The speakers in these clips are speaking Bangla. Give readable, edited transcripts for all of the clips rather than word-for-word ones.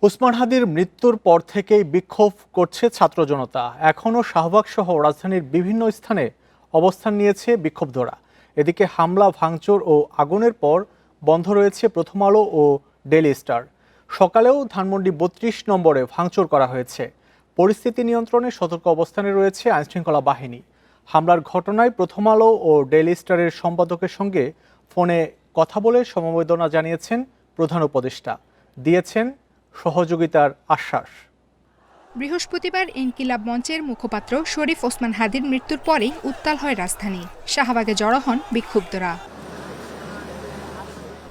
ওসমান হাদির মৃত্যুর পর থেকেই বিক্ষোভ করছে ছাত্র জনতা। এখনও শাহবাগ সহ রাজধানীর বিভিন্ন স্থানে অবস্থান নিয়েছে বিক্ষুব্ধরা। এদিকে হামলা, ভাঙচুর ও আগুনের পর বন্ধ রয়েছে প্রথম আলো ও ডেইলি স্টার। সকালেও ধানমন্ডি ৩২ নম্বরে ভাঙচুর করা হয়েছে। পরিস্থিতি নিয়ন্ত্রণে সতর্ক অবস্থানে রয়েছে আইনশৃঙ্খলা বাহিনী। হামলার ঘটনায় প্রথম আলো ও ডেইলি স্টারের সম্পাদকের সঙ্গে ফোনে কথা বলে সমবেদনা জানিয়েছেন প্রধান উপদেষ্টা, দিয়েছেন সহযোগিতার আশ্বাস। বৃহস্পতিবার ইনকিলাব মঞ্চের মুখপাত্র শরীফ ওসমান হাদির মৃত্যুর পরেই উত্তাল হয় রাজধানী। শাহবাগে জড়ো হন বিক্ষুব্ধরা।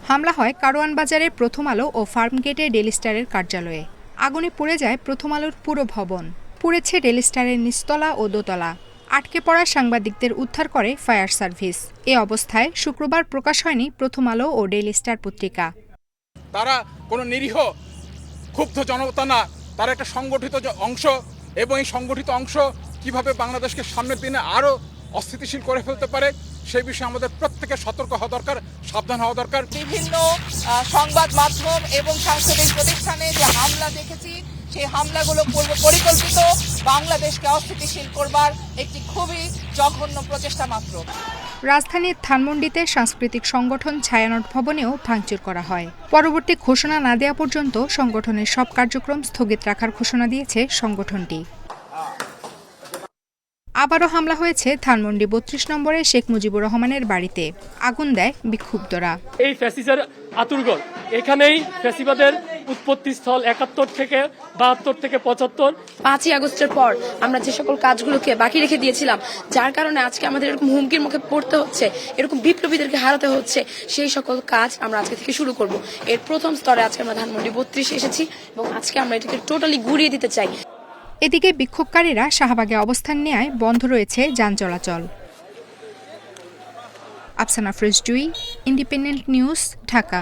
হামলা হয় কারওয়ান বাজারের প্রথম আলো ও ফার্মগেটের ডেইলি স্টারের কার্যালয়ে। আগুনে পুড়ে যায় প্রথম আলোর পুরো ভবন। পুড়েছে ডেইলি স্টারের নিচতলা ও দোতলা। আটকে পড়া সাংবাদিকদের উদ্ধার করে ফায়ার সার্ভিস। এ অবস্থায় শুক্রবার প্রকাশ হয়নি প্রথম আলো ও ডেইলি স্টার পত্রিকা। তারা কোনো নিরীহ ক্ষুব্ধ জনতা না, তারা একটা সংগঠিত অংশ, এবং এই সংগঠিত অংশ কিভাবে বাংলাদেশকে সামনের দিনে আরও অস্থিতিশীল করে ফেলতে পারে সেই বিষয়ে আমাদের প্রত্যেকের সতর্ক হওয়া দরকার, সাবধান হওয়া দরকার। বিভিন্ন সংবাদ মাধ্যম এবং সাংস্কৃতিক প্রতিষ্ঠানে যে হামলা দেখেছি, সেই হামলাগুলো পরিকল্পিত বাংলাদেশকে অস্থিতিশীল করবার একটি খুবই জঘন্য প্রচেষ্টা মাত্র। রাজধানীর ধানমন্ডিতে সাংস্কৃতিক সংগঠন ছায়ানট ভবনেও ভাঙচুর করা হয়। পরবর্তী ঘোষণা না দেওয়া পর্যন্ত সংগঠনের সব কার্যক্রম স্থগিত রাখার ঘোষণা দিয়েছে সংগঠনটি। আবারও হামলা হয়েছে ধানমন্ডি ৩২ নম্বরে শেখ মুজিবুর রহমানের বাড়িতে। আগুন দেয় বিক্ষুব্ধরা। এই ফ্যাসিসের আতুরঘর, এখানেই ফ্যাসিবাদের উৎপত্তিস্থল। ৭১ থেকে ৭২ থেকে ৭৫। ৫ই আগস্টের পর আমরা যে সকল কাজগুলোকে বাকি রেখে দিয়েছিলাম, যার কারণে আজকে আমাদের এরকম হুমকির মুখে পড়তে হচ্ছে, এরকম বিপ্লবীদেরকে হারাতে হচ্ছে, সেই সকল কাজ আমরা আজকে থেকে শুরু করব। এর প্রথম স্তরে আজকে আমরা ধানমন্ডি ৩২ এসেছি এবং আজকে আমরা এটাকে টোটালি গুড়িয়ে দিতে চাই। এদিকে বিক্ষোভকারীরা শাহবাগে অবস্থান নেওয়ায় বন্ধ রয়েছে যান চলাচল। আফসানা ফিরোজ জুই, ইন্ডিপেন্ডেন্ট নিউজ, ঢাকা।